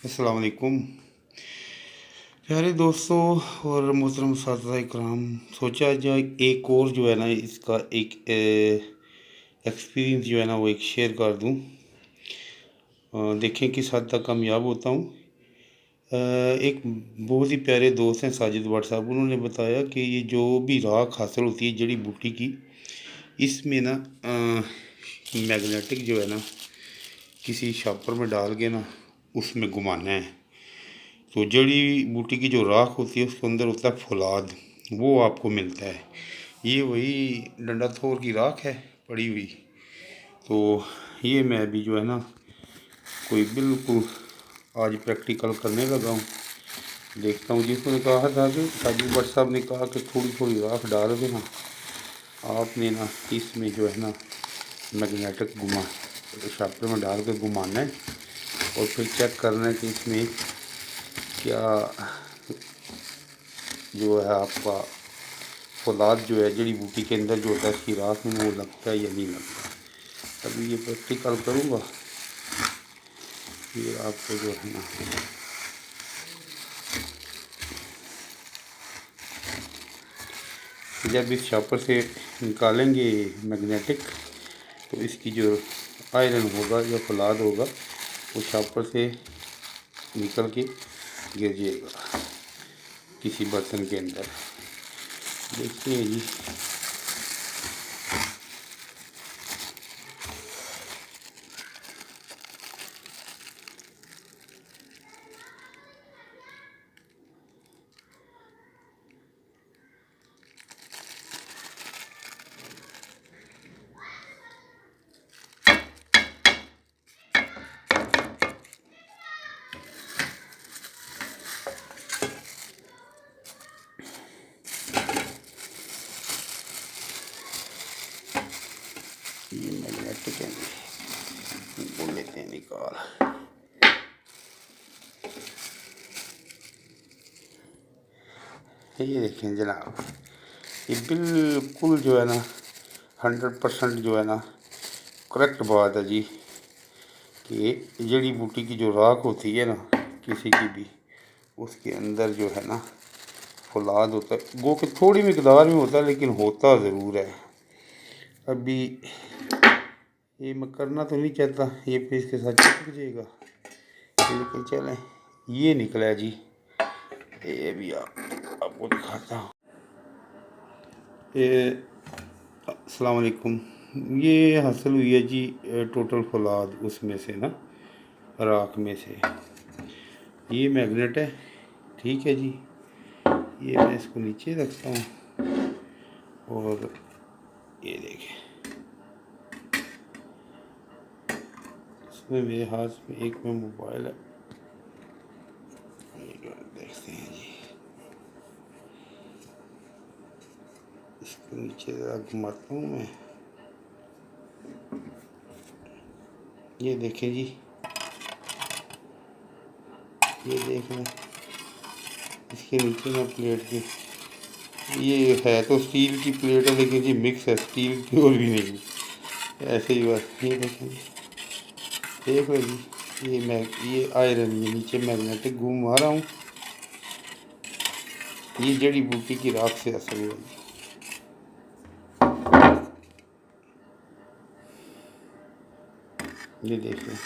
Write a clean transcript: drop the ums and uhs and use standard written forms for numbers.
अस्सलाम वालेकुम प्यारे दोस्तों और मोहतरम साथी इकराम। सोचा जो एक और जो है ना इसका एक एक्सपीरियंस जो है ना वो एक शेयर कर दूं। देखें किस हद तक कामयाब होता हूँ। एक बहुत ही प्यारे दोस्त हैं साजिद भट्ट साहब, उन्होंने बताया कि ये जो भी राख हासिल होती है जड़ी बूटी की, इसमें ना मैग्नेटिक जो है ना किसी शापर में डाल के ना उसमें घुमाना है। तो जड़ी बूटी की जो राख होती है उसके अंदर होता है फौलाद, वो आपको मिलता है। ये वही डंडा थोर की राख है पड़ी हुई। तो ये मैं भी जो है ना कोई बिल्कुल आज प्रैक्टिकल करने लगा हूँ। देखता हूँ, जिसने कहा था कि साजिद भट्ट साहब ने कहा कि थोड़ी थोड़ी राख डाल के ना आपने ना इसमें जो है ना मैग्नेटिक घुमा शापर में डाल के घुमाना है और फिर चेक करना है कि इसमें क्या जो है आपका फौलाद जो है जड़ी बूटी के अंदर जो होता है इसकी राख में वो लगता है या नहीं लगता। अभी ये प्रैक्टिकल करूँगा, ये आपको जो है ना जब इस शॉपर से निकालेंगे मैग्नेटिक तो इसकी जो आयरन होगा या फौलाद होगा वो शॉपर से निकल के गिर जाएगा किसी बर्तन के अंदर। देखते हैं जी। ये मैग्नेटिक है, बोल लेते हैं निकाल। ये देखें जनाब, ये बिल्कुल जो है ना 100% जो है ना करेक्ट बात है जी कि जड़ी बूटी की जो राख होती है ना किसी की भी, उसके अंदर जो है ना फौलाद होता है। गो कि थोड़ी मिकदार में होता है लेकिन होता ज़रूर है। अभी ये मैं करना तो नहीं चाहता, ये फिर इसके साथ चिपक जाएगा, लेकिन चलें ये निकला है जी। ये भी आपको दिखाता हूँ। ये अस्सलाम वालेकुम, ये हासिल हुई है जी टोटल फौलाद उसमें से ना राख में से। ये मैग्नेट है, ठीक है जी। ये मैं इसको नीचे रखता हूँ और ये देखें इसमें मेरे हाथ में एक में मोबाइल है, देखते हैं जी। इसको नीचे घुमाता हूँ मैं, ये देखें जी, ये देख लें इसके नीचे ना प्लेट की, ये है तो स्टील की प्लेट है लेकिन जी मिक्स है स्टील की और भी नहीं, ऐसे ही बस। ये देखें जी, देख लो जी, ये आयरन, ये नीचे मैग्नेटिक घूम आ रहा हूँ, ये जड़ी बूटी की राख से असर हुआ जी। ये देख लें।